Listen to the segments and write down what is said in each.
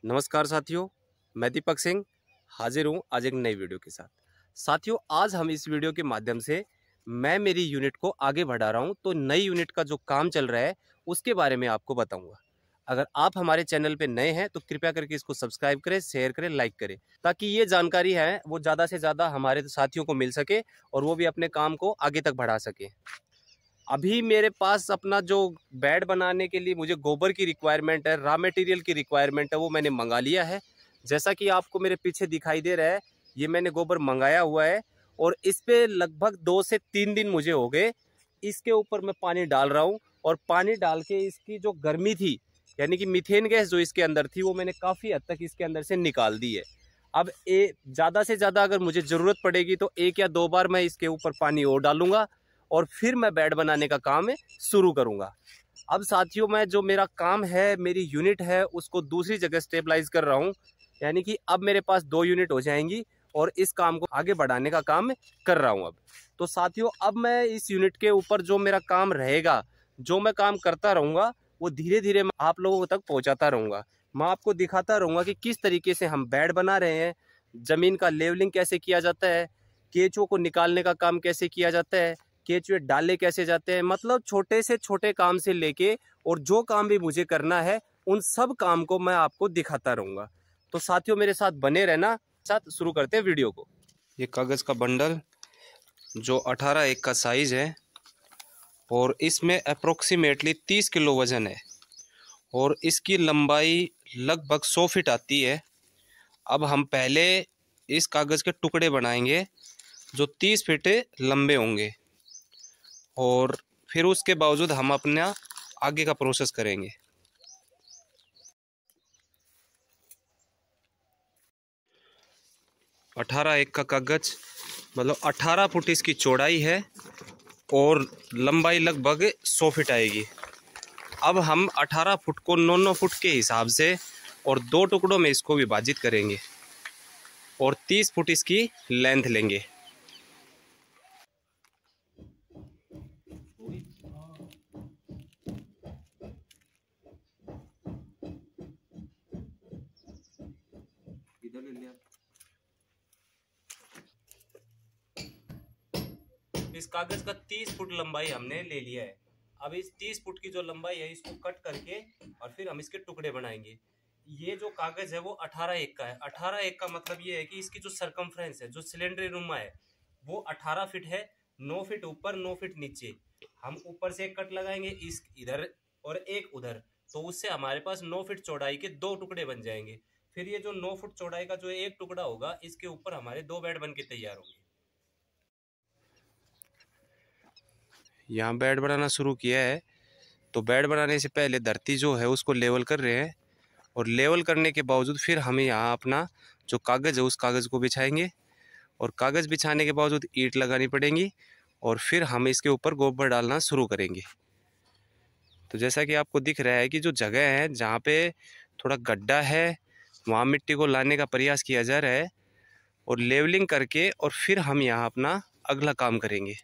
नमस्कार साथियों, मैं दीपक सिंह हाजिर हूँ आज एक नई वीडियो के साथ। साथियों, आज हम इस वीडियो के माध्यम से मैं मेरी यूनिट को आगे बढ़ा रहा हूँ, तो नई यूनिट का जो काम चल रहा है उसके बारे में आपको बताऊंगा। अगर आप हमारे चैनल पे नए हैं तो कृपया करके इसको सब्सक्राइब करें, शेयर करें, लाइक करें, ताकि ये जानकारी है वो ज़्यादा से ज़्यादा हमारे साथियों को मिल सके और वो भी अपने काम को आगे तक बढ़ा सके। अभी मेरे पास अपना जो बेड बनाने के लिए मुझे गोबर की रिक्वायरमेंट है, रॉ मटेरियल की रिक्वायरमेंट है, वो मैंने मंगा लिया है। जैसा कि आपको मेरे पीछे दिखाई दे रहा है, ये मैंने गोबर मंगाया हुआ है और इस पे लगभग 2 से 3 दिन मुझे हो गए। इसके ऊपर मैं पानी डाल रहा हूँ और पानी डाल के इसकी जो गर्मी थी, यानी कि मीथेन गैस जो इसके अंदर थी, वो मैंने काफ़ी हद तक इसके अंदर से निकाल दी है। अब ज़्यादा से ज़्यादा अगर मुझे ज़रूरत पड़ेगी तो 1 या 2 बार मैं इसके ऊपर पानी और डालूंगा और फिर मैं बेड बनाने का काम शुरू करूंगा। अब साथियों, मैं जो मेरा काम है, मेरी यूनिट है, उसको दूसरी जगह स्टेबलाइज कर रहा हूं, यानी कि अब मेरे पास 2 यूनिट हो जाएंगी और इस काम को आगे बढ़ाने का काम कर रहा हूं। अब तो साथियों, अब मैं इस यूनिट के ऊपर जो मेरा काम रहेगा, जो मैं काम करता रहूँगा, वो धीरे धीरे मैं आप लोगों तक पहुँचाता रहूँगा। मैं आपको दिखाता रहूँगा कि किस तरीके से हम बेड बना रहे हैं, ज़मीन का लेवलिंग कैसे किया जाता है, केचुओं को निकालने का काम कैसे किया जाता है, केचुए डाले कैसे जाते हैं। मतलब छोटे से छोटे काम से लेके और जो काम भी मुझे करना है, उन सब काम को मैं आपको दिखाता रहूँगा। तो साथियों, मेरे साथ बने रहना। साथ शुरू करते हैं वीडियो को। ये कागज़ का बंडल जो 18 का साइज़ है और इसमें अप्रोक्सीमेटली 30 किलो वज़न है और इसकी लंबाई लगभग 100 फीट आती है। अब हम पहले इस कागज़ के टुकड़े बनाएंगे जो 30 फीट लंबे होंगे और फिर उसके बावजूद हम अपना आगे का प्रोसेस करेंगे। अठारह एक का कागज़ मतलब 18 फुट इसकी चौड़ाई है और लंबाई लगभग 100 फीट आएगी। अब हम 18 फुट को 9-9 फुट के हिसाब से और 2 टुकड़ों में इसको विभाजित करेंगे और 30 फुट इसकी लेंथ लेंगे। इस कागज का 30 फुट लंबाई हमने ले लिया है। अब इस 30 फुट की जो लंबाई है, इसको कट करके और फिर हम इसके टुकड़े बनाएंगे। ये जो कागज है वो 18 का है। 18 का मतलब ये है कि इसकी जो सरकमफ्रेंस है, जो सिलेंडर नुमा है, वो 18 फीट है। 9 फीट ऊपर, 9 फीट नीचे। हम ऊपर से एक कट लगाएंगे, इस इधर और एक उधर, तो उससे हमारे पास 9 फीट चौड़ाई के 2 टुकड़े बन जाएंगे। फिर ये जो 9 फुट चौड़ाई का जो एक टुकड़ा होगा, इसके ऊपर हमारे 2 बेड बन के तैयार होंगे। यहाँ बेड बनाना शुरू किया है, तो बेड बनाने से पहले धरती जो है उसको लेवल कर रहे हैं और लेवल करने के बावजूद फिर हमें यहाँ अपना जो कागज़ है उस कागज़ को बिछाएंगे और कागज़ बिछाने के बावजूद ईंट लगानी पड़ेंगी और फिर हम इसके ऊपर गोबर डालना शुरू करेंगे। तो जैसा कि आपको दिख रहा है कि जो जगह है जहाँ पे थोड़ा गड्ढा है, वहाँ मिट्टी को लाने का प्रयास किया जा रहा है और लेवलिंग करके और फिर हम यहाँ अपना अगला काम करेंगे।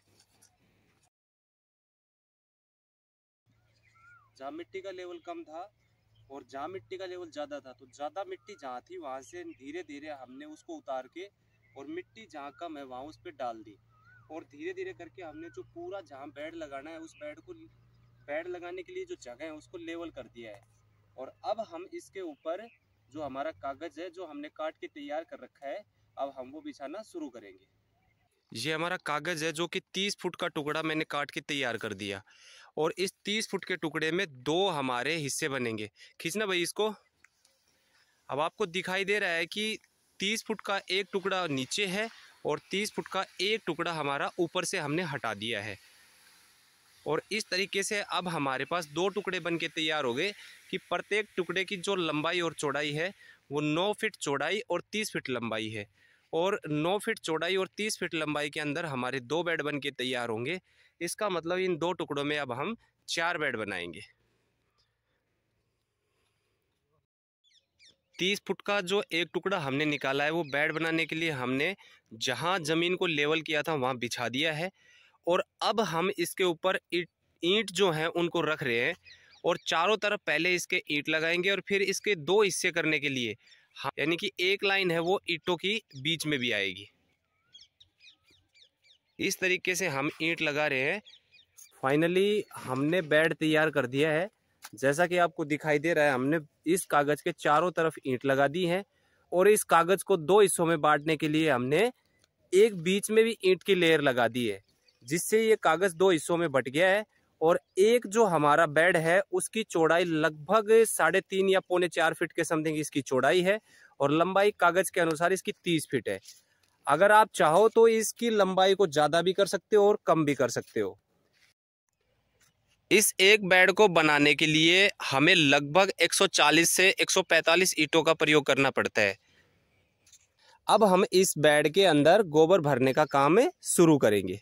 जहाँ मिट्टी का लेवल कम था और जहाँ मिट्टी का लेवल ज़्यादा था, तो ज़्यादा मिट्टी जहाँ थी वहाँ से धीरे धीरे हमने उसको उतार के और मिट्टी जहाँ कम है वहाँ उस पर डाल दी और धीरे धीरे करके हमने जो पूरा जहाँ बेड लगाना है, उस बेड लगाने के लिए जो जगह है उसको लेवल कर दिया है। और अब हम इसके ऊपर जो हमारा कागज़ है, जो हमने काट के तैयार कर रखा है, अब हम वो बिछाना शुरू करेंगे। ये हमारा कागज़ है जो कि 30 फुट का टुकड़ा मैंने काट के तैयार कर दिया और इस 30 फुट के टुकड़े में 2 हमारे हिस्से बनेंगे। खींचना भाई इसको। अब आपको दिखाई दे रहा है कि 30 फुट का एक टुकड़ा नीचे है और 30 फुट का एक टुकड़ा हमारा ऊपर से हमने हटा दिया है और इस तरीके से अब हमारे पास 2 टुकड़े बन के तैयार हो गए कि प्रत्येक टुकड़े की जो लंबाई और चौड़ाई है वो 9 फीट चौड़ाई और 30 फीट लंबाई है और 9 फीट चौड़ाई और 30 फीट लंबाई के अंदर हमारे 2 बेड बन के तैयार होंगे। इसका मतलब इन 2 टुकड़ों में अब हम 4 बेड बनाएंगे। 30 फुट का जो एक टुकड़ा हमने निकाला है वो बेड बनाने के लिए हमने जहाँ ज़मीन को लेवल किया था वहाँ बिछा दिया है और अब हम इसके ऊपर ईंट जो हैं उनको रख रहे हैं और चारों तरफ पहले इसके ईंट लगाएंगे और फिर इसके 2 हिस्से करने के लिए यानी कि एक लाइन है वो ईंटों की बीच में भी आएगी। इस तरीके से हम ईंट लगा रहे हैं। फाइनली हमने बेड तैयार कर दिया है। जैसा कि आपको दिखाई दे रहा है, हमने इस कागज के चारों तरफ ईंट लगा दी है और इस कागज को 2 हिस्सों में बांटने के लिए हमने एक बीच में भी ईंट की लेयर लगा दी है, जिससे ये कागज 2 हिस्सों में बट गया है। और एक जो हमारा बेड है उसकी चौड़ाई लगभग 3.5 या 3.25 फीट के समथिंग इसकी चौड़ाई है और लंबाई कागज के अनुसार इसकी 30 फीट है। अगर आप चाहो तो इसकी लंबाई को ज्यादा भी कर सकते हो और कम भी कर सकते हो। इस एक बेड को बनाने के लिए हमें लगभग 140 से 145 ईंटों का प्रयोग करना पड़ता है। अब हम इस बेड के अंदर गोबर भरने का काम शुरू करेंगे।